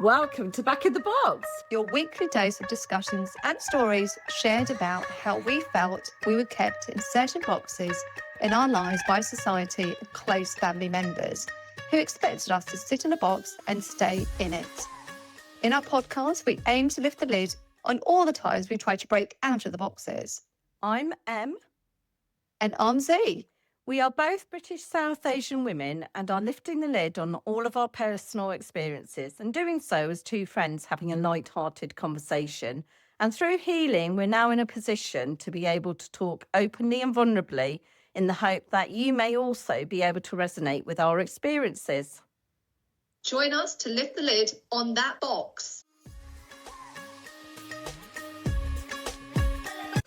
Welcome to Back in the Box. Your weekly dose of discussions and stories shared about how we felt we were kept in certain boxes in our lives by society and close family members who expected us to sit in a box and stay in it. In our podcast, we aim to lift the lid on all the times we try to break out of the boxes. I'm Em. And I'm Z. We are both British South Asian women and are lifting the lid on all of our personal experiences and doing so as two friends having a lighthearted conversation. And through healing, we're now in a position to be able to talk openly and vulnerably in the hope that you may also be able to resonate with our experiences. Join us to lift the lid on that box.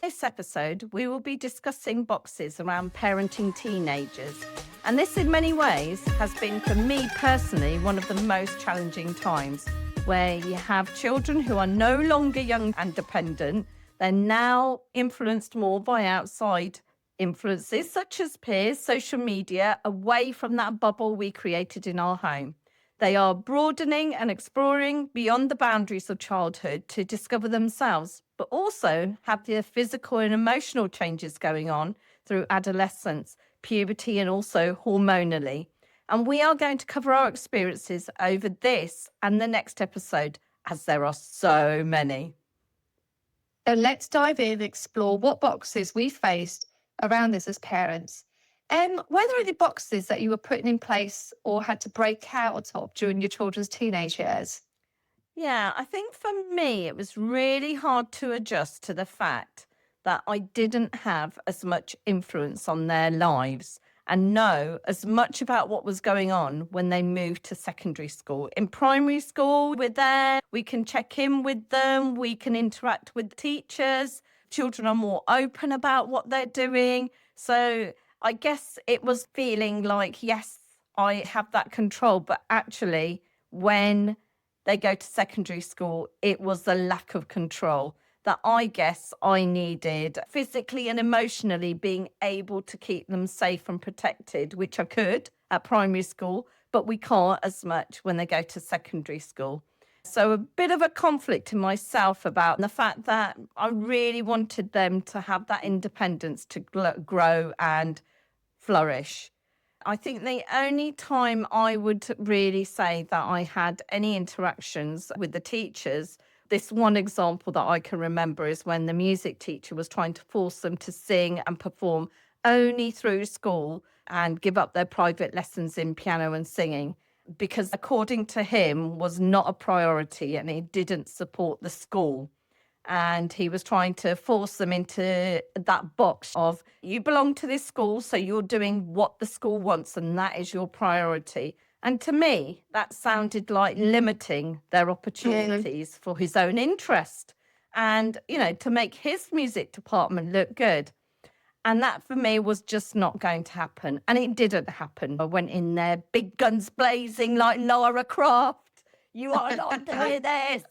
This episode, we will be discussing boxes around parenting teenagers. And this, in many ways, has been, for me personally, one of the most challenging times, where you have children who are no longer young and dependent. They're now influenced more by outside influences, such as peers, social media, away from that bubble we created in our home. They are broadening and exploring beyond the boundaries of childhood to discover themselves, but also have their physical and emotional changes going on through adolescence, puberty, and also hormonally. And we are going to cover our experiences over this and the next episode, as there are so many. So let's dive in and explore what boxes we faced around this as parents. Were there any boxes that you were putting in place or had to break out of during your children's teenage years? Yeah, I think for me, it was really hard to adjust to the fact that I didn't have as much influence on their lives and know as much about what was going on when they moved to secondary school. In primary school, we're there, we can check in with them, we can interact with teachers. Children are more open about what they're doing. So I guess it was feeling like, yes, I have that control, but actually when they go to secondary school, it was the lack of control that I guess I needed physically and emotionally, being able to keep them safe and protected, which I could at primary school, but we can't as much when they go to secondary school. So a bit of a conflict in myself about the fact that I really wanted them to have that independence to grow and flourish. I think the only time I would really say that I had any interactions with the teachers, this one example that I can remember is when the music teacher was trying to force them to sing and perform only through school and give up their private lessons in piano and singing, because according to him was not a priority and he didn't support the school. And he was trying to force them into that box of, you belong to this school, so you're doing what the school wants, and that is your priority. And to me, that sounded like limiting their opportunities for his own interest and, to make his music department look good. And that for me was just not going to happen. And it didn't happen. I went in there, big guns blazing like Lara Croft. You are not doing this.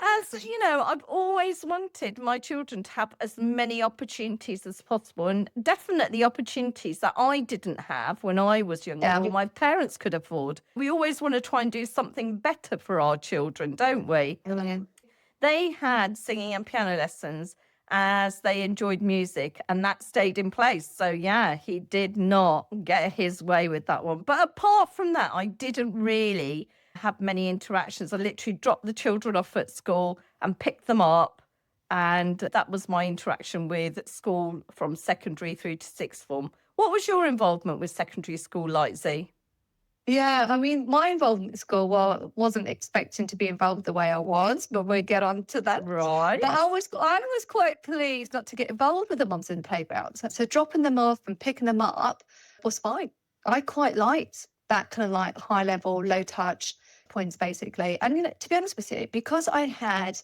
As you know, I've always wanted my children to have as many opportunities as possible, and definitely opportunities that I didn't have when I was younger, or my parents could afford. We always want to try and do something better for our children, don't we? They had singing and piano lessons as they enjoyed music, and that stayed in place. So yeah, he did not get his way with that one. But apart from that, I didn't really have many interactions. I literally dropped the children off at school and picked them up, and that was my interaction with school from secondary through to sixth form. What was your involvement with secondary school like, Z? Yeah, I mean, my involvement in school, wasn't expecting to be involved the way I was, but we'll get on to that. Right. But I was quite pleased not to get involved with the mums in the playground. So dropping them off and picking them up was fine. I quite liked that kind of like high level, low touch points, basically. And, to be honest with you, because I had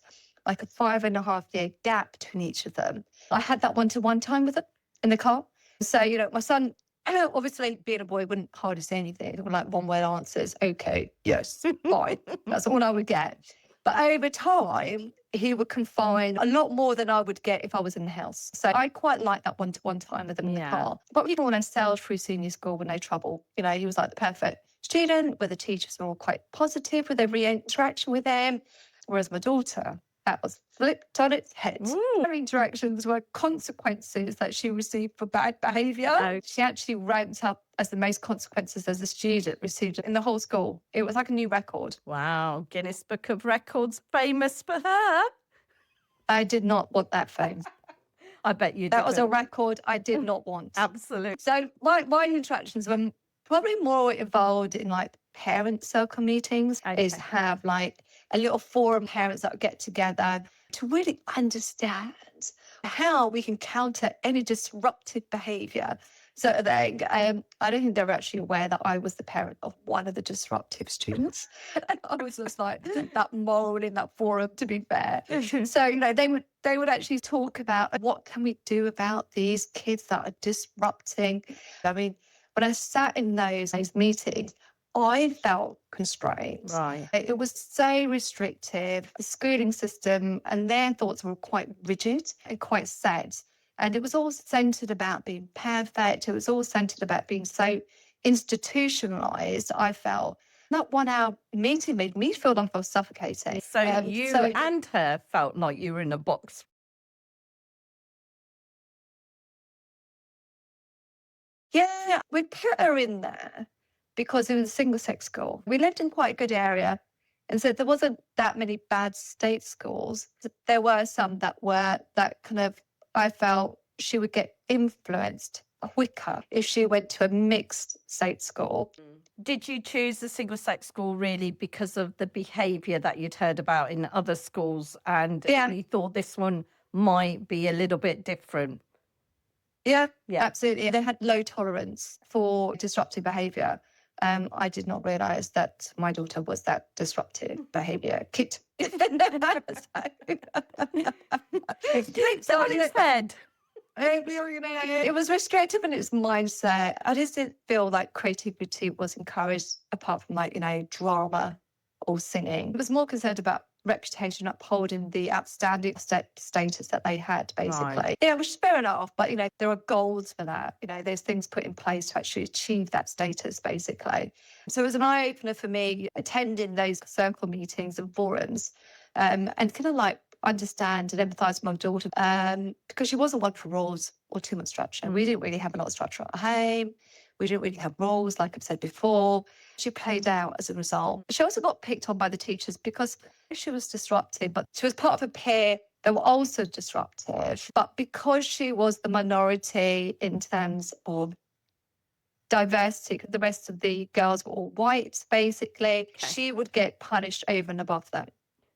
like a 5.5-year gap between each of them, I had that one-to-one time with them in the car. So, my son, obviously being a boy, wouldn't hardly say anything. Like one-word answers, okay, yes, fine. That's all I would get. But over time, he would confine a lot more than I would get if I was in the house. So I quite like that one-to-one time with them in the car. But people want to sail through senior school with no trouble. You know, he was like the perfect student, where the teachers were all quite positive with every interaction with him. Whereas my daughter, that was flipped on its head. Her interactions were consequences that she received for bad behaviour. She actually ranked up as the most consequences as a student received in the whole school. It was like a new record. Wow, Guinness Book of Records, famous for her. I did not want that fame. I bet you did. That was a record I did not want. Absolutely. So my interactions were probably more involved in like parent circle meetings, is have like a little forum parents that would get together to really understand how we can counter any disruptive behaviour. So they, I don't think they were actually aware that I was the parent of one of the disruptive students. And I was just like that moral in that forum, to be fair. So, you know, they would actually talk about what can we do about these kids that are disrupting. I mean, when I sat in those meetings, I felt constrained. Right. It was so restrictive. The schooling system and their thoughts were quite rigid and quite set. And it was all centred about being perfect. It was all centred about being so institutionalised, I felt. That 1 hour meeting made me feel like I was suffocating. So you and her felt like you were in a box. Yeah, we put her in there because it was a single-sex school. We lived in quite a good area, and so there wasn't that many bad state schools. There were some that kind of, I felt she would get influenced quicker if she went to a mixed state school. Did you choose the single-sex school really because of the behaviour that you'd heard about in other schools, and you thought this one might be a little bit different? Yeah, absolutely. They had low tolerance for disruptive behaviour. I did not realise that my daughter was that disruptive behaviour kid. So said. It was restrictive in its mindset. I just didn't feel like creativity was encouraged apart from like, you know, drama or singing. It was more concerned about reputation, upholding the outstanding status that they had, basically. Right. Yeah, which is fair enough, but, you know, there are goals for that. You know, there's things put in place to actually achieve that status, basically. So it was an eye-opener for me attending those circle meetings and forums and kind of like understand and empathise with my daughter because she wasn't one for rules or too much structure. We didn't really have a lot of structure at home. We didn't really have rules, like I've said before. She played out as a result. She also got picked on by the teachers because she was disruptive, but she was part of a peer that were also disruptive. But because she was the minority in terms of diversity, the rest of the girls were all white, basically, she would get punished over and above them.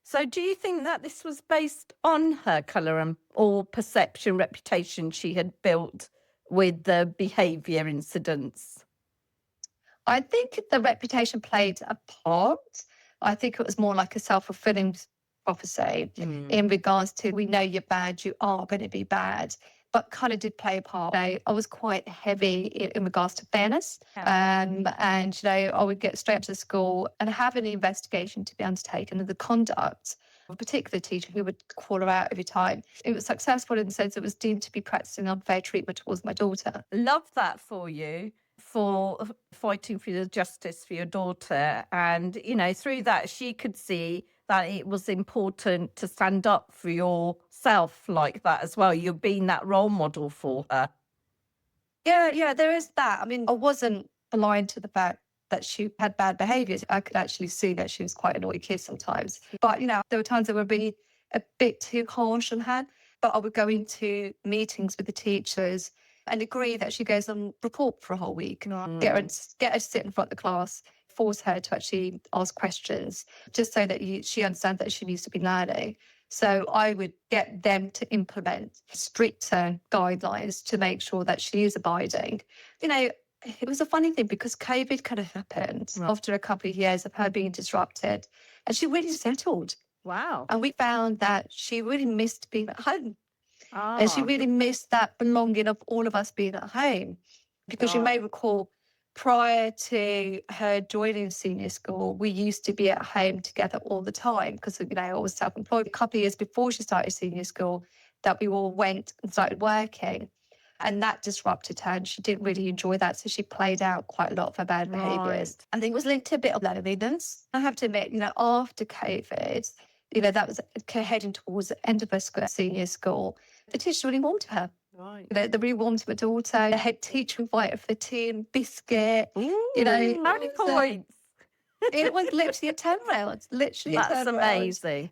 So do you think that this was based on her colour or perception, reputation she had built with the behaviour incidents? I think the reputation played a part. I think it was more like a self-fulfilling prophecy in regards to, we know you're bad, you are going to be bad, but kind of did play a part. I was quite heavy in regards to fairness. And, you know, I would get straight up to school and have an investigation to be undertaken of the conduct of a particular teacher who would call her out every time. It was successful in the sense it was deemed to be practicing unfair treatment towards my daughter. Love that for you, for fighting for the justice for your daughter. And, you know, through that, she could see that it was important to stand up for yourself like that as well. You're being that role model for her. Yeah, there is that. I mean, I wasn't blind to the fact that she had bad behaviours. I could actually see that she was quite a naughty kid sometimes. But, you know, there were times that would be a bit too harsh on her. But I would go into meetings with the teachers and agree that she goes on report for a whole week. Get her to sit in front of the class, force her to actually ask questions, just so that she understands that she needs to be learning. So I would get them to implement stricter guidelines to make sure that she is abiding. You know, it was a funny thing because COVID kind of happened after a couple of years of her being disrupted, and she really settled. Wow. And we found that she really missed being at home. And she really missed that belonging of all of us being at home. Because you may recall prior to her joining senior school, we used to be at home together all the time because, I was self-employed. A couple of years before she started senior school, that we all went and started working. And that disrupted her and she didn't really enjoy that. So she played out quite a lot of her bad behaviours. Right. I think it was linked to a bit of loneliness. I have to admit, after COVID, that was heading towards the end of her senior school. The teacher really warmed to her. Right. They really warmed to my daughter. The head teacher invited for tea and biscuit. Ooh, It brownie was, points. it was literally a turnaround. Literally a That's turnaround. amazing.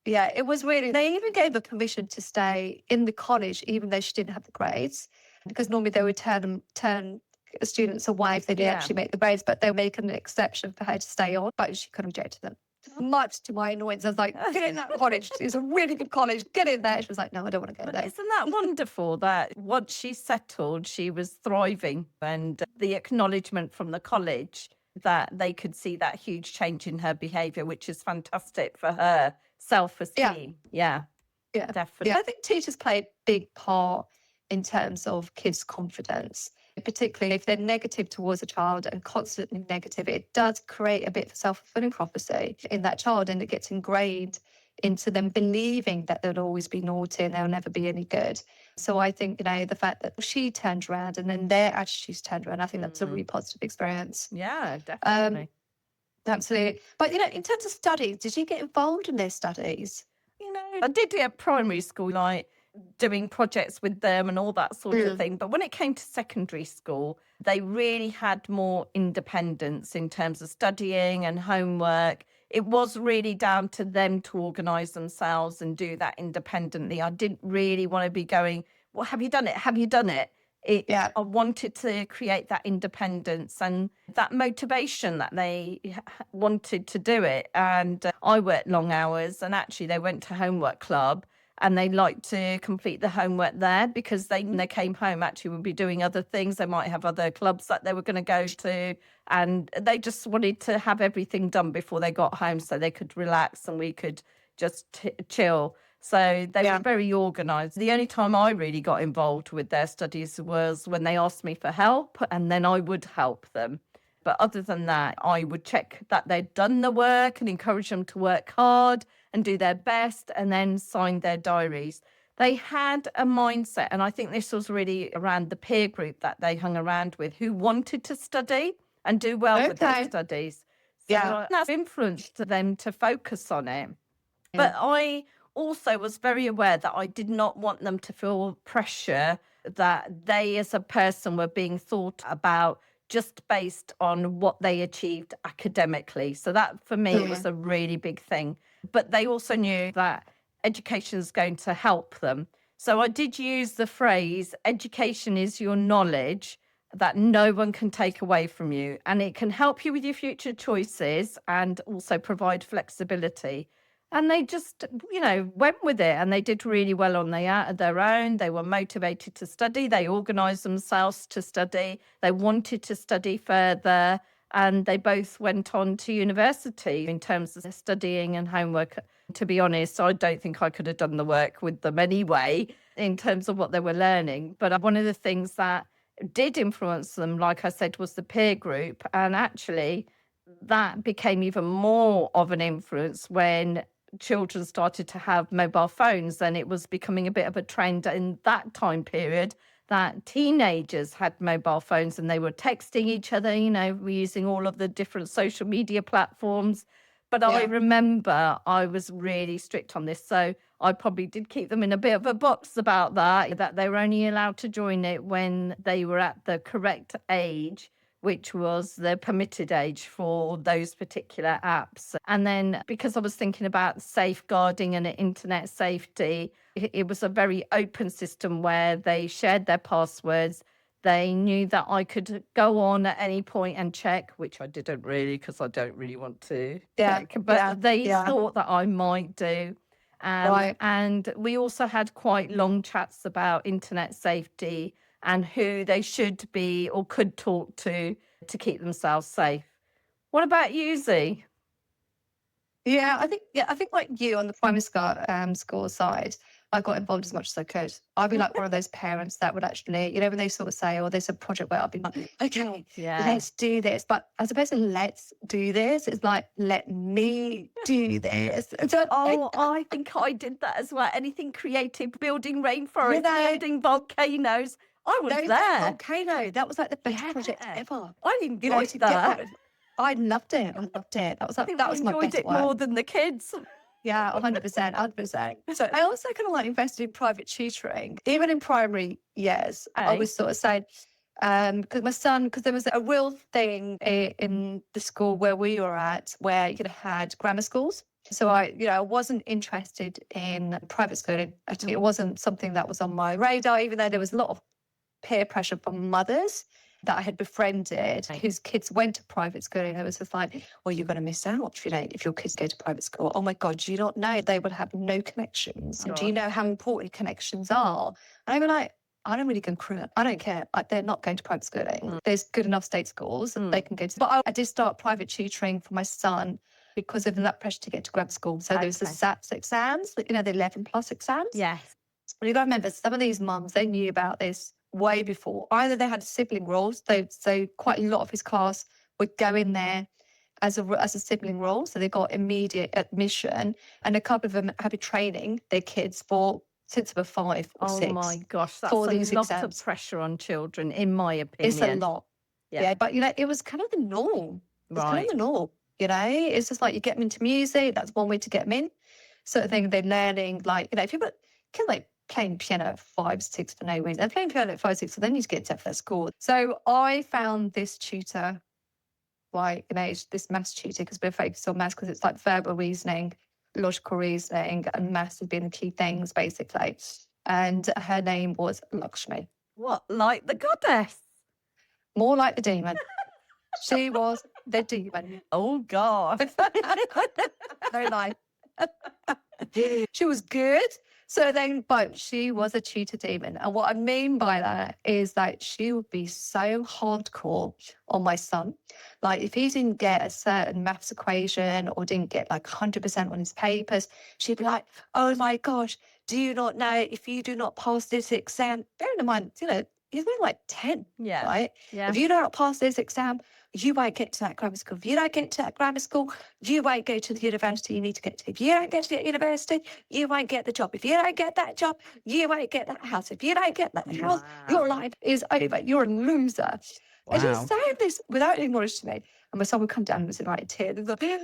Yeah, it was really. They even gave her permission to stay in the college, even though she didn't have the grades, because normally they would turn students away if they didn't Yeah. actually make the grades, but they were making an exception for her to stay on, but she couldn't reject them. Much to my annoyance, I was like, get in that college. It's a really good college. Get in there. She was like, no, I don't want to go But there. isn't that wonderful that once she settled, she was thriving, and the acknowledgement from the college that they could see that huge change in her behaviour, which is fantastic for her self-esteem. Yeah, Yeah. definitely. Yeah, I think teachers play a big part in terms of kids' confidence, particularly if they're negative towards a child and constantly negative. It does create a bit of self-fulfilling prophecy in that child, and it gets ingrained into them believing that they'll always be naughty and they'll never be any good. So I think, the fact that she turned around and then their attitudes turned around, I think that's a really positive experience. Yeah, definitely. Absolutely. But, in terms of studies, did you get involved in their studies? I did it at primary school, like doing projects with them and all that sort of thing. But when it came to secondary school, they really had more independence in terms of studying and homework. It was really down to them to organise themselves and do that independently. I didn't really want to be going, well, have you done it? Have you done it? Yeah. I wanted to create that independence and that motivation that they wanted to do it. And I worked long hours, and actually they went to homework club and they liked to complete the homework there because when they came home, actually would be doing other things. They might have other clubs that they were going to go to, and they just wanted to have everything done before they got home so they could relax and we could just chill. So they were very organised. The only time I really got involved with their studies was when they asked me for help, and then I would help them. But other than that, I would check that they'd done the work and encourage them to work hard and do their best, and then sign their diaries. They had a mindset, and I think this was really around the peer group that they hung around with, who wanted to study and do well with their studies. So that's influenced them to focus on it. But I also was very aware that I did not want them to feel pressure that they as a person were being thought about just based on what they achieved academically. So that for me was a really big thing. But they also knew that education is going to help them. So I did use the phrase, education is your knowledge that no one can take away from you. And it can help you with your future choices and also provide flexibility. And they just, went with it, and they did really well on their own. They were motivated to study. They organised themselves to study. They wanted to study further, and they both went on to university in terms of studying and homework. To be honest, I don't think I could have done the work with them anyway in terms of what they were learning. But one of the things that did influence them, like I said, was the peer group. And actually, that became even more of an influence when children started to have mobile phones, and it was becoming a bit of a trend in that time period that teenagers had mobile phones and they were texting each other, using all of the different social media platforms. But I remember I was really strict on this. So I probably did keep them in a bit of a box about that they were only allowed to join it when they were at the correct age, which was the permitted age for those particular apps. And then because I was thinking about safeguarding and internet safety, it was a very open system where they shared their passwords. They knew that I could go on at any point and check, which I didn't really because I don't really want to check, but they thought that I might do. And we also had quite long chats about internet safety and who they should be or could talk to keep themselves safe. What about you, Z? I think like you on the primary school side, I got involved as much as I could. I'd be like one of those parents that would actually, when they sort of say, oh, there's a project where I'd be like, okay, let's do this. But as opposed to let's do this, it's like, let me do this. So, I think I did that as well. Anything creative, building rainforests, building volcanoes. I was there. That volcano, that was like the best project ever. I enjoyed that. I loved it. That was my best enjoyed it more than the kids. Yeah, 100%. So I also kind of like invested in private tutoring, even in primary years. I was sort of saying, because there was a real thing in the school where we were at, where you had grammar schools. So I wasn't interested in private schooling. Actually, it wasn't something that was on my radar, even though there was a lot of peer pressure from mothers that I had befriended whose kids went to private schooling. I was just like, well, you're going to miss out if your kids go to private school. Oh my God, do you not know they would have no connections? God. Do you know how important connections are? And I was like, I don't really go credit. I don't care. Like, they're not going to private schooling. There's good enough state schools that they can go to. But I did start private tutoring for my son because of that pressure to get to grammar school. So there was the SATs exams, the 11 plus exams. Yes. Well, you got to remember, some of these mums, they knew about this way before. Either they had sibling roles, so quite a lot of his class would go in there as a sibling role, so they got immediate admission, and a couple of them had been training their kids since they were 5 or 6. Oh my gosh, that's a lot of pressure on children, in my opinion. It's a lot. Yeah, but it was kind of the norm. It's kind of the norm. It's just like you get them into music. That's one way to get them in. Sort of thing. They're learning, like, if you've got kids like playing piano at 5, 6 for no reason. They're playing piano at 5, 6, so they need to get to that school. So I found this tutor, this maths tutor, because we're focused on maths, because it's like verbal reasoning, logical reasoning, and maths have been the key things, basically. And her name was Lakshmi. What, like the goddess? More like the demon. She was the demon. Oh, God. No lie. She was good. So then, but she was a tutor demon. And what I mean by that is that she would be so hardcore on my son. Like, if he didn't get a certain maths equation or didn't get like 100% on his papers, she'd be like, oh my gosh, do you not know if you do not pass this exam? Bearing in mind, he's only like 10, right? Yeah. If you don't pass this exam, you won't get to that grammar school. If you don't get to that grammar school, you won't go to the university you need to get to. If you don't get to the university, you won't get the job. If you don't get that job, you won't get that house. If you don't get that house, your life is over. You're a loser. And she's saying this without any knowledge to me. And my son would come down and was in like tears. And like,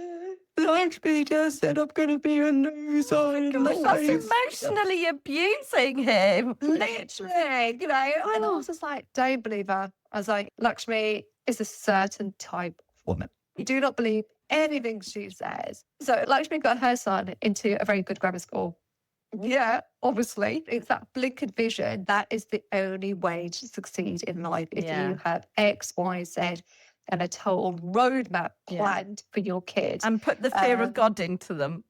Lakshmi just said I'm going to be a loser. That's emotionally abusing him. Literally, And I was just like, don't believe her. I was like, Lakshmi is a certain type of woman. You do not believe anything she says. So Lakshmi got her son into a very good grammar school. Yeah, obviously. It's that blinkered vision. That is the only way to succeed in life. If you have X, Y, Z, and a total roadmap planned for your kids. And put the fear of God into them.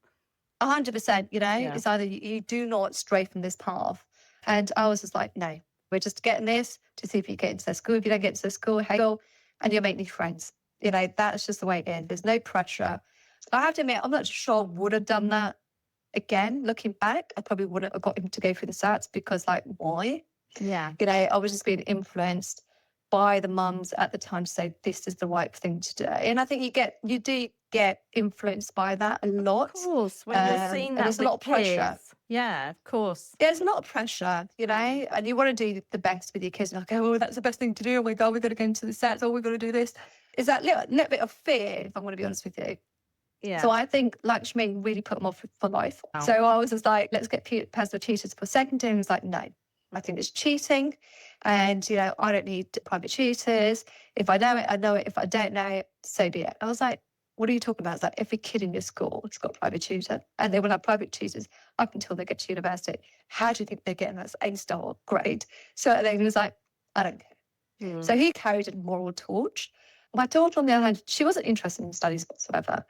100%, it's either you do not stray from this path. And I was just like, no, we're just getting this to see if you get into the school. If you don't get into the school, hey, go, and you'll make new friends. That's just the way it is. There's no pressure. I have to admit, I'm not sure I would have done that again. Looking back, I probably wouldn't have got him to go through the SATs because, like, why? Yeah. I was just being influenced by the mums at the time to say this is the right thing to do. And I think you do get influenced by that a lot. Of course, when you're seeing that, there's a lot of pressure. Yeah, of course. Yeah, there's a lot of pressure, and you want to do the best with your kids. Like, oh, that's the best thing to do. Oh my God, we've got to go into the SATs. Oh, we've got to do this. Is that little bit of fear, if I'm going to be honest with you. Yeah. So I think Lakshmi really put them off for life. Wow. So I was just like, let's get personal tutors for secondary. And he was like, no, I think it's cheating. And, I don't need private tutors. If I know it, I know it. If I don't know it, so be it. I was like, what are you talking about? It's like every kid in your school has got a private tutor, and they will have private tutors up until they get to university. How do you think they're getting that A-star grade? So then he was like, I don't care. So he carried a moral torch. My daughter, on the other hand, she wasn't interested in studies whatsoever.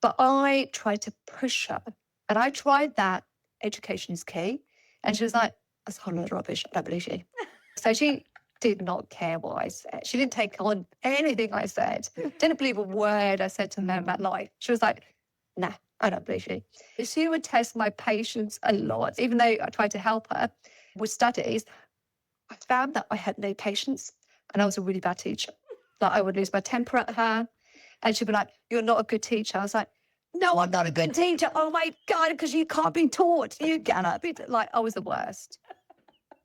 But I tried to push her. And I tried that. Education is key. And she was like, that's a whole lot of rubbish. I don't believe you. So she did not care what I said. She didn't take on anything I said. Didn't believe a word I said to her about life. She was like, nah, I don't believe you. She would test my patience a lot, even though I tried to help her with studies. I found that I had no patience and I was a really bad teacher. Like I would lose my temper at her and she'd be like, "You're not a good teacher." I was like, "No, I'm not a good teacher. Oh my God, because you can't be taught. You cannot be." Like I was the worst.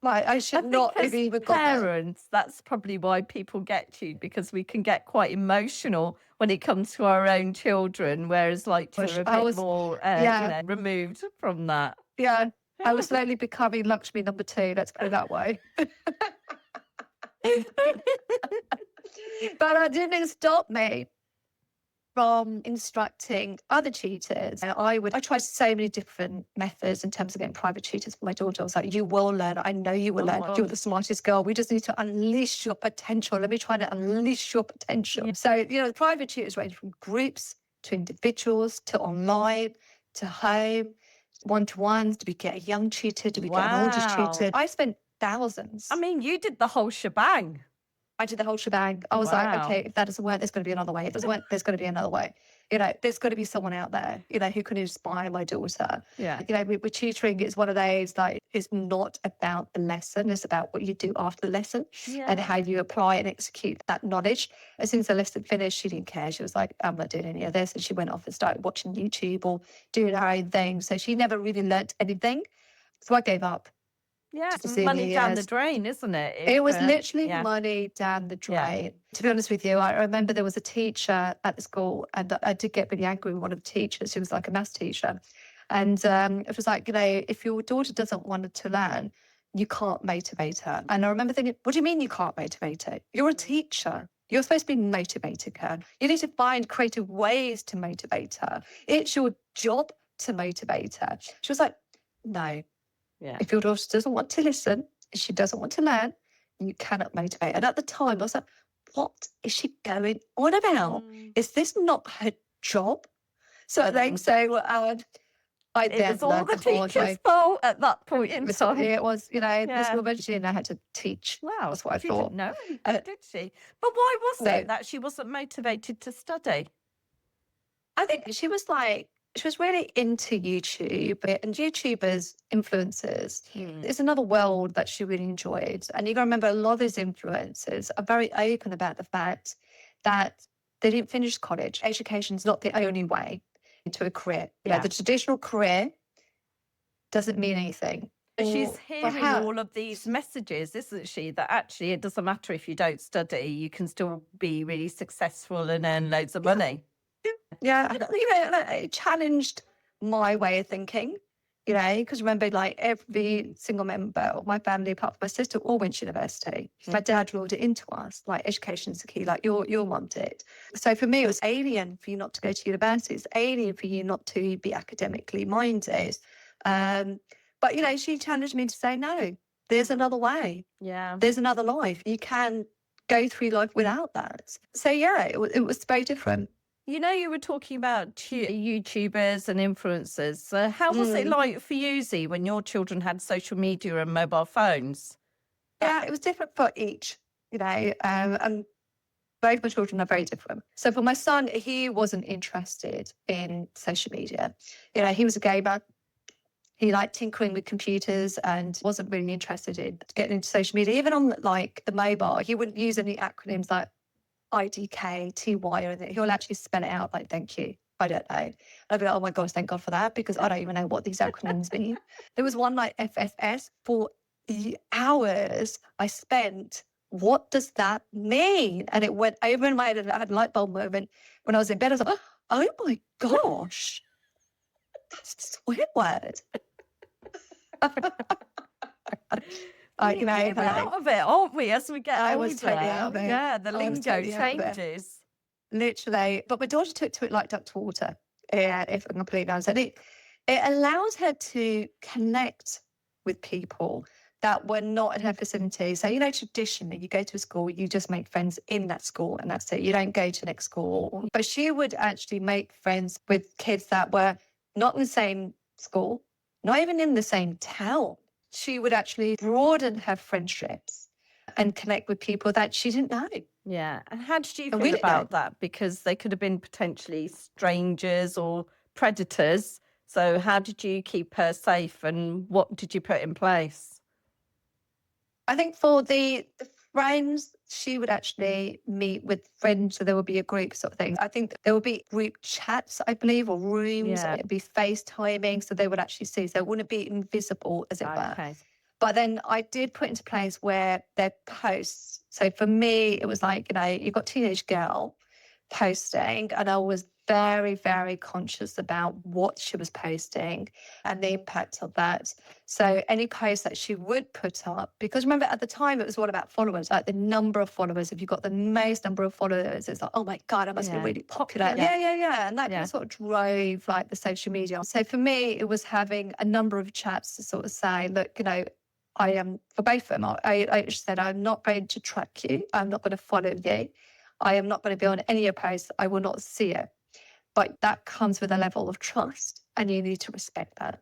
Like I should I not think have as even got there. parents, that's probably why people get you, because we can get quite emotional when it comes to our own children, whereas like you're a I bit was, more, yeah, removed from that. yeah. I was slowly becoming Lakshmi number 2, let's put it that way. But that didn't stop me from instructing other tutors. And I tried so many different methods in terms of getting private tutors for my daughter. I was like, "You will learn. I know you will learn. Oh, You're the smartest girl. We just need to unleash your potential. Let me try to unleash your potential." yeah. So, the private tutors range from groups to individuals to online to home, one-to-ones. Do we get a young tutor? Do we get an older tutor? Wow. I spent I thousands. mean, you did the whole shebang. I did the whole shebang. I was like, Wow. okay, if that doesn't work, there's going to be another way. If it doesn't work, there's going to be another way. There's got to be someone out there, who can inspire my daughter. Yeah. With tutoring, it's one of those, like, it's not about the lesson. It's about what you do after the lesson and Yeah. how you apply and execute that knowledge. As soon as the lesson finished, she didn't care. She was like, "I'm not doing any of this." And she went off and started watching YouTube or doing her own thing. So she never really learnt anything. So I gave up Yeah. to It's pursue money the down the drain, isn't it? it was literally Yeah. money down the Yeah. drain. To be honest with you, I remember there was a teacher at the school, and I did get really angry with one of the teachers who was like a maths teacher. And it was like, if your daughter doesn't want to learn, you can't motivate her. And I remember thinking, what do you mean you can't motivate her? You're a teacher. You're supposed to be motivating her. You need to find creative ways to motivate her. It's your job to motivate her. She was like, "No, Yeah. if your daughter doesn't want to listen, if she doesn't want to learn, you cannot motivate." And at the time, I was like, what is she going on about? Mm. Is this not her job? So they say, well, I It then was all learned the the hard teacher's way. fault at that point in time. It was, this Yeah. woman, she didn't know how to teach. Wow. That's what I She didn't thought. know Uh, anything, did she? But why was no, it that she wasn't motivated to study? I think she was really into YouTube and YouTubers, influencers. Hmm. It's another world that she really enjoyed. And you got to remember, a lot of these influencers are very open about the fact that they didn't finish college. Education is not the only way into a career. Yeah. The traditional career doesn't mean anything. But she's Or hearing how, all of these messages, isn't she? That actually it doesn't matter if you don't study, you can still be really successful and earn loads of money. yeah, it challenged my way of thinking, because remember, like every single member of my family, apart from my sister, all went to university. My dad ruled it into us, like education is the key, like your mum did. So for me, it was alien for you not to go to university. It's alien for you not to be academically minded. But she challenged me to say, no, there's another way. Yeah. There's another life. You can go through life without that. So yeah, it was very different. You were talking about YouTubers and influencers. How was it like for you, Z, when your children had social media and mobile phones? Yeah, it was different for each, and both my children are very different. So for my son, he wasn't interested in social media. He was a gamer. He liked tinkering with computers and wasn't really interested in getting into social media. Even on like the mobile, he wouldn't use any acronyms like IDK, TY or anything. He'll actually spell it out like, "Thank you. I don't know." And I'd be like, "Oh my gosh, thank God for that," because I don't even know what these acronyms mean. There was one like FFS for hours I spent. What does that mean? And it went over in my head and I had a light bulb moment when I was in bed. I was like, oh my gosh, that's a swear word. We're out of it, aren't we, as we get I older? was totally out of it. Yeah, the I was lingo totally out of it. changes. Literally. But my daughter took to it like duck to water. Yeah, if I'm completely honest. And it allowed her to connect with people that were not in her vicinity. So, traditionally you go to a school, you just make friends in that school and that's it. You don't go to the next school. But she would actually make friends with kids that were not in the same school, not even in the same town. She would actually broaden her friendships and connect with people that she didn't know. Yeah. And how did you And feel we didn't know. about that? Because they could have been potentially strangers or predators. So how did you keep her safe and what did you put in place? I think for the friends, she would actually meet with friends, so there would be a group sort of thing. I think there would be group chats, I believe, or rooms. Yeah. It'd be FaceTiming, so they would actually see. So it wouldn't be invisible, as it were. Okay. But then I did put into place where their posts. So for me, it was like, you've got teenage girl posting, and I was very, very conscious about what she was posting and the impact of that. So any post that she would put up, because remember at the time it was all about followers, like the number of followers. If you've got the most number of followers, it's like, oh my God, I must be Yeah. really popular. Yeah. Yeah. And that Yeah. sort of drove like the social media. So for me, it was having a number of chats to sort of say, look, I am, for both of them, I said, I'm not going to track you. I'm not going to follow you. I am not going to be on any of your posts. I will not see it. But that comes with a level of trust, and you need to respect that.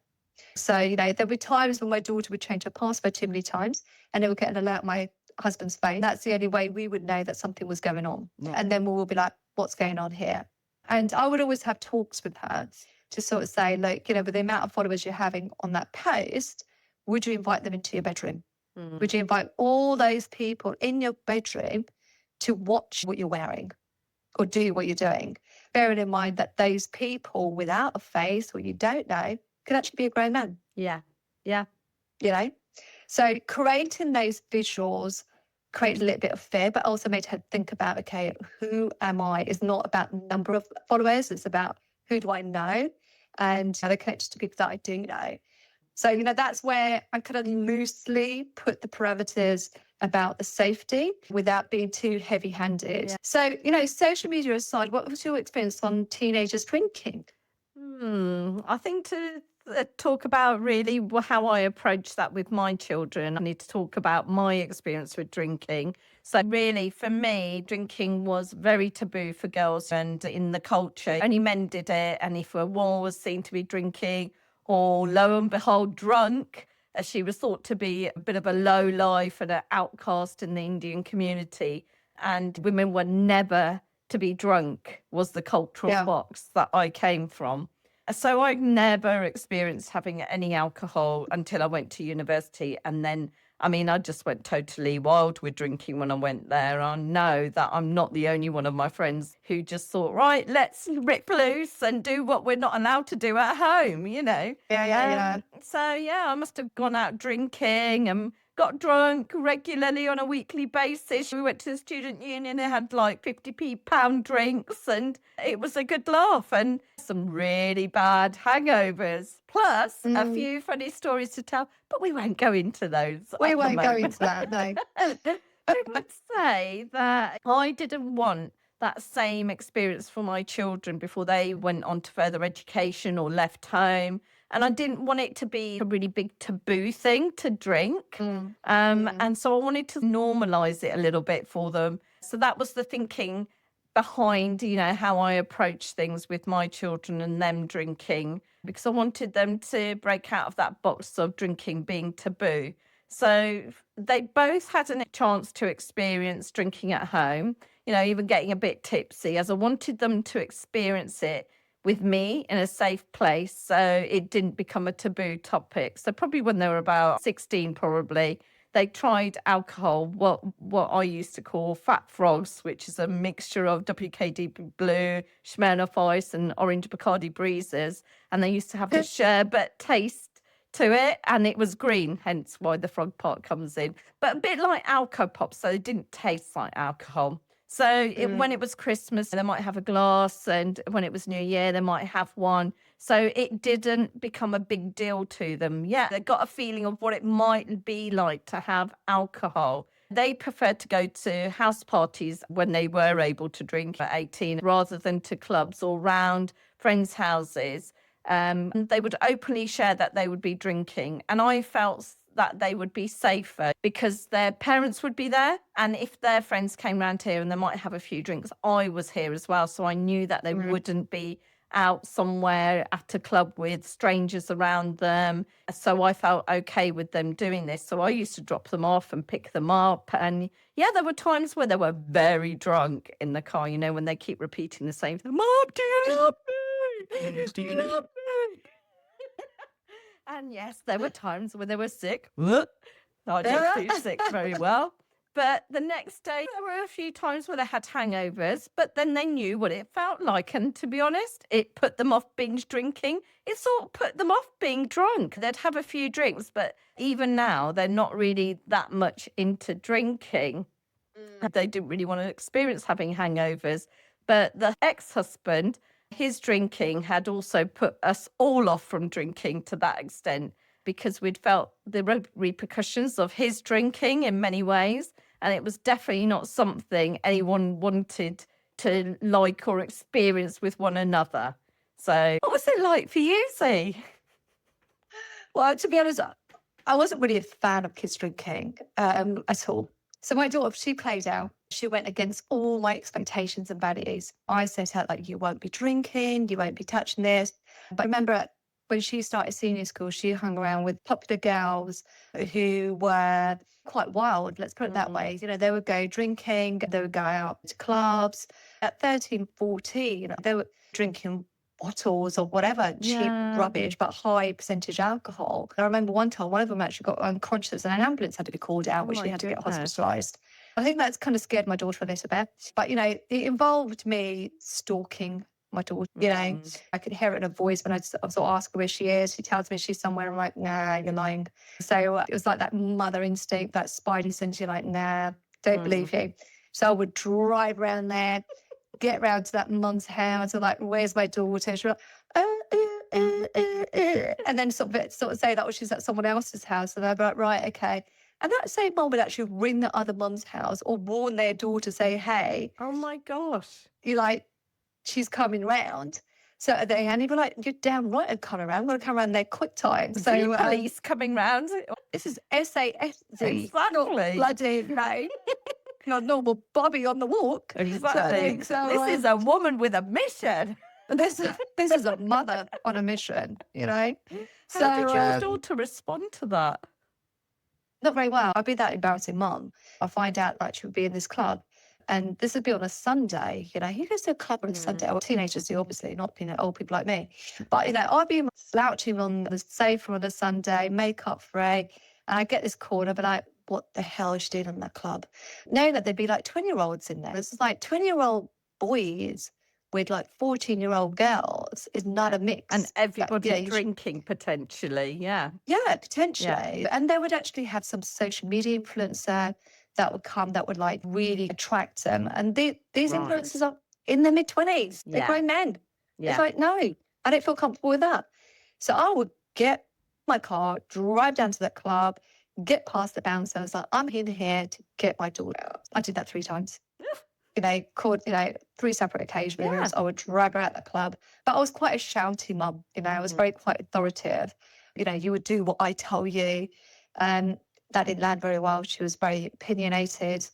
So, there'll be times when my daughter would change her password too many times, and it would get an alert on my husband's phone. That's the only way we would know that something was going on. Yeah. And then we will be like, what's going on here? And I would always have talks with her to sort of say, look, with the amount of followers you're having on that post, would you invite them into your bedroom? Mm. Would you invite all those people in your bedroom to watch what you're wearing or do what you're doing? Bearing in mind that those people without a face or you don't know could actually be a grown man. Yeah. Yeah. So creating those visuals created a little bit of fear, but also made her think about, okay, who am I? It's not about number of followers. It's about who do I know? And are they connected to people that I do know? So, that's where I kind of loosely put the parameters about the safety without being too heavy-handed. Yeah. So, social media aside, what was your experience on teenagers drinking? I think to talk about really how I approach that with my children, I need to talk about my experience with drinking. So really, for me, drinking was very taboo for girls, and in the culture, only men did it. And if a woman was seen to be drinking or lo and behold drunk, as she was thought to be a bit of a low life and an outcast in the Indian community, and women were never to be drunk was the cultural box that I came from. So I never experienced having any alcohol until I went to university. And then, I just went totally wild with drinking when I went there. I know that I'm not the only one of my friends who just thought, right, let's rip loose and do what we're not allowed to do at home, Yeah. So, I must have gone out drinking and got drunk regularly on a weekly basis. We went to the student union, they had like 50p pound drinks, and it was a good laugh and some really bad hangovers, plus a few funny stories to tell, but we won't go into those. We won't go into that, no. I would say that I didn't want that same experience for my children before they went on to further education or left home. And I didn't want it to be a really big taboo thing to drink. And so I wanted to normalize it a little bit for them. So that was the thinking behind, how I approach things with my children and them drinking, because I wanted them to break out of that box of drinking being taboo. So they both had a chance to experience drinking at home, even getting a bit tipsy, as I wanted them to experience it with me in a safe place, so it didn't become a taboo topic. So probably when they were about 16, they tried alcohol, what I used to call fat frogs, which is a mixture of WKD Blue, Smirnoff Ice and Orange Bacardi Breezes. And they used to have a sherbet taste to it, and it was green, hence why the frog part comes in. But a bit like Alco Pops, so it didn't taste like alcohol. So when it was Christmas, they might have a glass, and when it was New Year, they might have one. So it didn't become a big deal to them. Yeah, they got a feeling of what it might be like to have alcohol. They preferred to go to house parties when they were able to drink at 18, rather than to clubs or round friends' houses. They would openly share that they would be drinking. And I felt that they would be safer because their parents would be there. And if their friends came round here and they might have a few drinks, I was here as well. So I knew that they wouldn't be out somewhere at a club with strangers around them. So I felt okay with them doing this. So I used to drop them off and pick them up. And yeah, there were times where they were very drunk in the car, when they keep repeating the same thing. Mom, do you love me? And yes, there were times when they were sick. I don't do sick very well. But the next day, there were a few times where they had hangovers, but then they knew what it felt like. And to be honest, it put them off binge drinking. It sort of put them off being drunk. They'd have a few drinks, but even now, they're not really that much into drinking. They didn't really want to experience having hangovers. But the ex-husband, his drinking had also put us all off from drinking to that extent, because we'd felt the repercussions of his drinking in many ways. And it was definitely not something anyone wanted to like or experience with one another. So what was it like for you, Z? Well, to be honest, I wasn't really a fan of kids drinking at all. So my daughter, she played out. She went against all my expectations and values. I said to her, like, you won't be drinking, you won't be touching this. But I remember when she started senior school, she hung around with popular girls who were quite wild, let's put it that way. You know, they would go drinking, they would go out to clubs. At 13, 14, they were drinking bottles or whatever, cheap rubbish, but high percentage alcohol. I remember one time, one of them actually got unconscious and an ambulance had to be called out, which she had to get hospitalised. I think that's kind of scared my daughter a little bit. But, you know, it involved me stalking my daughter. You know, I could hear it in her voice when I sort of ask her where she is. She tells me she's somewhere. I'm like, nah, you're lying. So it was like that mother instinct, that spidey sense. You're like, nah, don't believe you. So I would drive around there, get round to that mum's house. I'm like, where's my daughter? She's like, and then sort of say that she's at someone else's house. And I'm like, right, okay. And that same mum would actually ring the other mum's house or warn their daughter, say, hey. Oh my gosh. You're like, she's coming round. So they, and he'd be like, you're damn right I'm coming around. I'm going to come around there quick time. So police coming round. This is SASD. Exactly. Not bloody, not normal Bobby on the walk. Exactly. So, this is a woman with a mission. This is a mother on a mission, you know. How did your daughter respond to that? Not very well. I'd be that embarrassing mum. I find out that she would be in this club. And this would be on a Sunday, you know. Who goes to a club on a Sunday? Well, teenagers do, obviously, not, you know, old people like me. But, you know, I'd be slouching on the sofa on a Sunday, makeup free, and I get this call and I'd be like, what the hell is she doing in that club? Knowing that there'd be like 20-year-olds in there. It's like 20-year-old boys with like 14-year-old girls is not a mix. And everybody drinking potentially, yeah. Yeah, potentially. Yeah. And they would actually have some social media influencer that would come that would like really attract them. And these influencers are in their mid-20s. They're grown men. Yeah. It's like, no, I don't feel comfortable with that. So I would get my car, drive down to that club, get past the bouncer. I was like, I'm here to get my daughter out. I did that 3 times. You know, called, you know, 3 separate occasions. Yeah. I would drag her out the club. But I was quite a shouty mum, you know, I was very quite authoritative. You know, you would do what I tell you. That didn't land very well. She was very opinionated.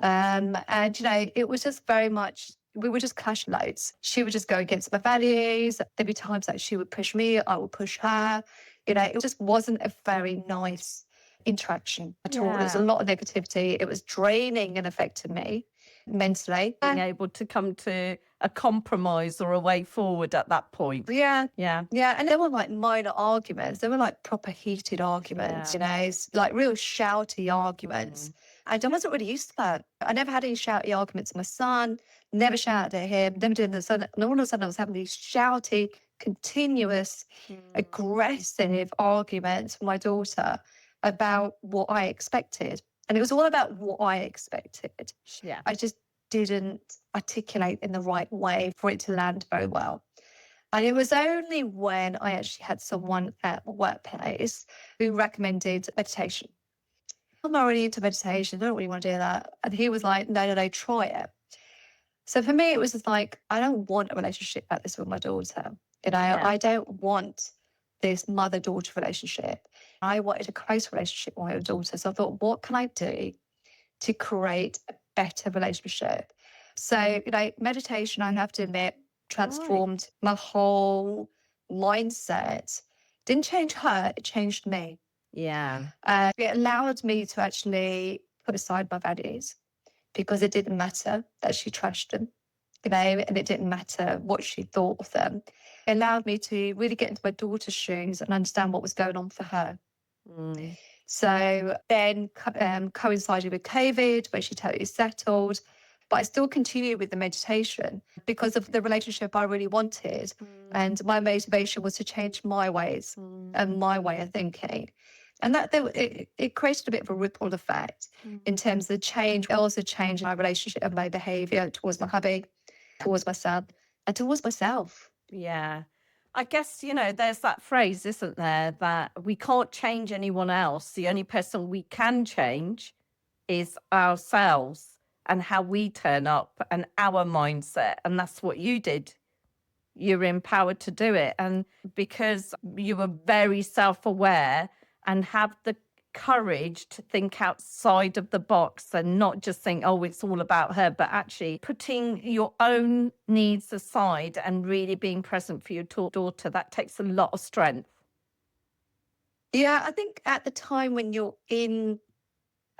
And, you know, it was just very much, we would just clash loads. She would just go against my values. There'd be times that she would push me, I would push her. You know, it just wasn't a very nice interaction at all. There was a lot of negativity. It was draining and affected me mentally. Being able to come to a compromise or a way forward at that point. Yeah. And they were like minor arguments. They were like proper heated arguments, you know, it's like real shouty arguments. And I wasn't really used to that. I never had any shouty arguments with my son, never shouted at him, never did this. And all of a sudden I was having these shouty, continuous, aggressive arguments with my daughter about what I expected. And it was all about what I expected. Yeah. I just didn't articulate in the right way for it to land very well. And it was only when I actually had someone at the workplace who recommended meditation. I'm not really into meditation. I don't really want to do that. And he was like, no, try it. So for me, it was just like, I don't want a relationship like this with my daughter. You know, I don't want this mother-daughter relationship. I wanted a close relationship with my daughter. So I thought, what can I do to create a better relationship? So, you know, meditation, I have to admit, transformed my whole mindset. Didn't change her, it changed me. Yeah. It allowed me to actually put aside my values because it didn't matter that she trashed them. and it didn't matter what she thought of them. It allowed me to really get into my daughter's shoes and understand what was going on for her. Mm. So then coincided with COVID, where she totally settled. But I still continued with the meditation because of the relationship I really wanted. And my motivation was to change my ways and my way of thinking. And it created a bit of a ripple effect in terms of the change. It also changed my relationship and my behaviour towards my hubby, towards my son, and towards myself. Yeah. I guess, there's that phrase, isn't there, that we can't change anyone else. The only person we can change is ourselves and how we turn up and our mindset. And that's what you did. You're empowered to do it. And because you were very self aware and have the courage to think outside of the box and not just think, oh, it's all about her, but actually putting your own needs aside and really being present for your daughter, that takes a lot of strength. Yeah, I think at the time when you're in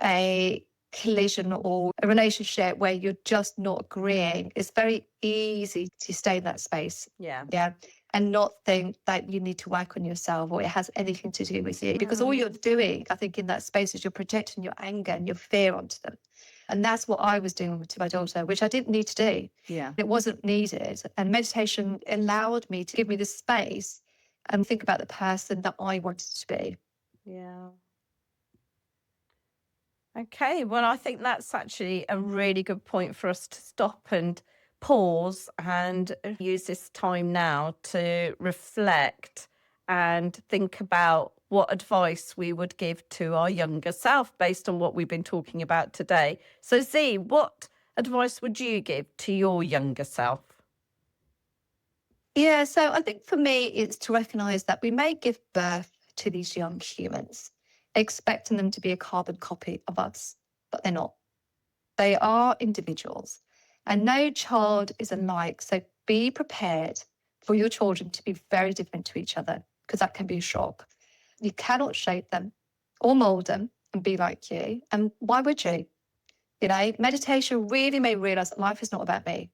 a collision or a relationship where you're just not agreeing, it's very easy to stay in that space. Yeah. Yeah. And not think that you need to work on yourself or it has anything to do with you. Because all you're doing, I think, in that space is you're projecting your anger and your fear onto them. And that's what I was doing to my daughter, which I didn't need to do. Yeah. It wasn't needed. And meditation allowed me to give me the space and think about the person that I wanted to be. Yeah. Okay, well, I think that's actually a really good point for us to stop and pause and use this time now to reflect and think about what advice we would give to our younger self based on what we've been talking about today. So, Z, what advice would you give to your younger self? Yeah, so I think for me, it's to recognize that we may give birth to these young humans, expecting them to be a carbon copy of us, but they're not. They are individuals, and no child is alike. So be prepared for your children to be very different to each other, because that can be a shock. You cannot shape them or mold them and be like you. And why would you? Meditation really made me realize that life is not about me.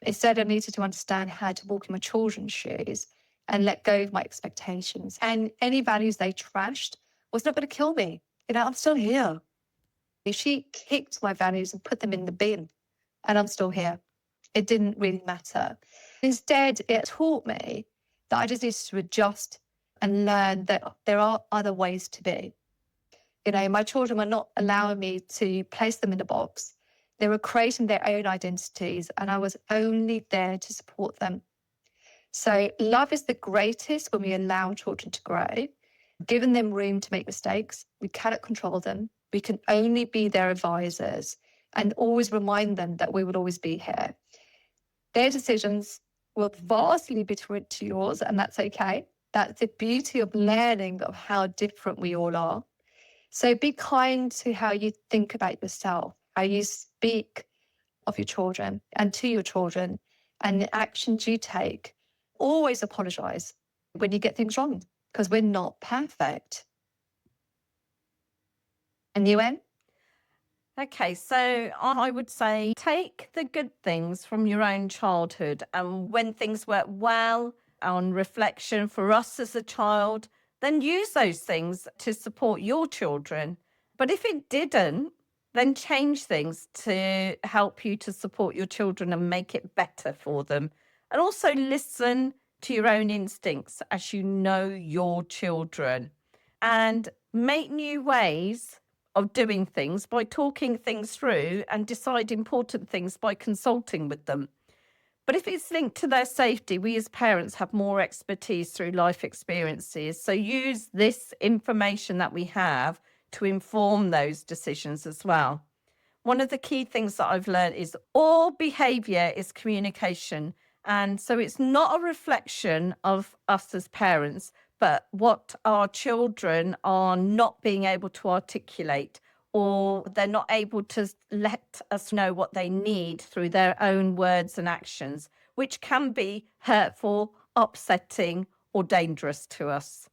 Instead, I needed to understand how to walk in my children's shoes and let go of my expectations. And any values they trashed was not going to kill me. I'm still here. She kicked my values and put them in the bin, and I'm still here. It didn't really matter. Instead, it taught me that I just needed to adjust and learn that there are other ways to be. My children were not allowing me to place them in a box. They were creating their own identities, and I was only there to support them. So love is the greatest when we allow children to grow, giving them room to make mistakes. We cannot control them. We can only be their advisors and always remind them that we will always be here. Their decisions will vastly be different to yours, and that's okay. That's the beauty of learning of how different we all are. So be kind to how you think about yourself, how you speak of your children and to your children, and the actions you take. Always apologize when you get things wrong, because we're not perfect. And you, Em? Okay, so I would say take the good things from your own childhood, and when things work well on reflection for us as a child, then use those things to support your children. But if it didn't, then change things to help you to support your children and make it better for them. And also listen to your own instincts as you know your children, and make new ways of doing things by talking things through and decide important things by consulting with them. But if it's linked to their safety, we as parents have more expertise through life experiences. So use this information that we have to inform those decisions as well. One of the key things that I've learned is all behavior is communication. And so it's not a reflection of us as parents, but what our children are not being able to articulate, or they're not able to let us know what they need through their own words and actions, which can be hurtful, upsetting, or dangerous to us.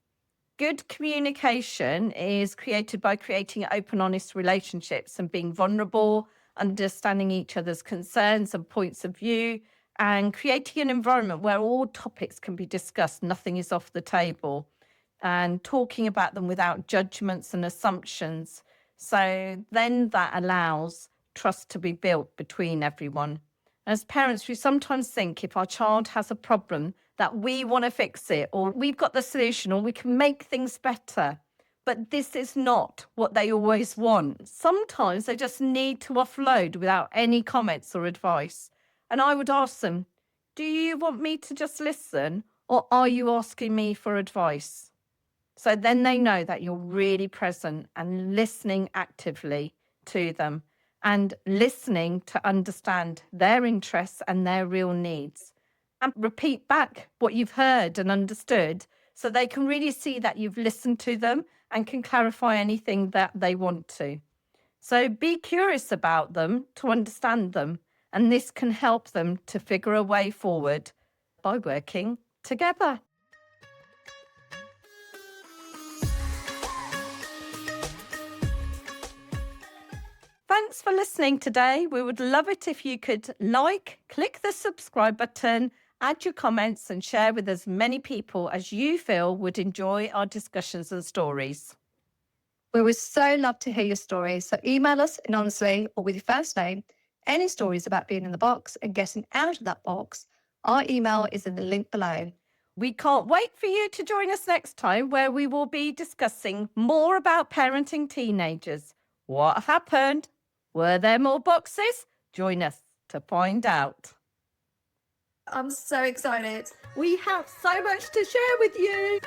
Good communication is created by creating open, honest relationships and being vulnerable, understanding each other's concerns and points of view, and creating an environment where all topics can be discussed, nothing is off the table, and talking about them without judgments and assumptions. So then that allows trust to be built between everyone. As parents, we sometimes think if our child has a problem that we want to fix it, or we've got the solution, or we can make things better. But this is not what they always want. Sometimes they just need to offload without any comments or advice. And I would ask them, do you want me to just listen, or are you asking me for advice? So then they know that you're really present and listening actively to them and listening to understand their interests and their real needs. And repeat back what you've heard and understood so they can really see that you've listened to them and can clarify anything that they want to. So be curious about them to understand them, and this can help them to figure a way forward by working together. Thanks for listening today. We would love it if you could click the subscribe button, add your comments, and share with as many people as you feel would enjoy our discussions and stories. We would so love to hear your stories. So email us anonymously or with your first name, any stories about being in the box and getting out of that box. Our email is in the link below. We can't wait for you to join us next time, where we will be discussing more about parenting teenagers. What happened? Were there more boxes? Join us to find out. I'm so excited. We have so much to share with you.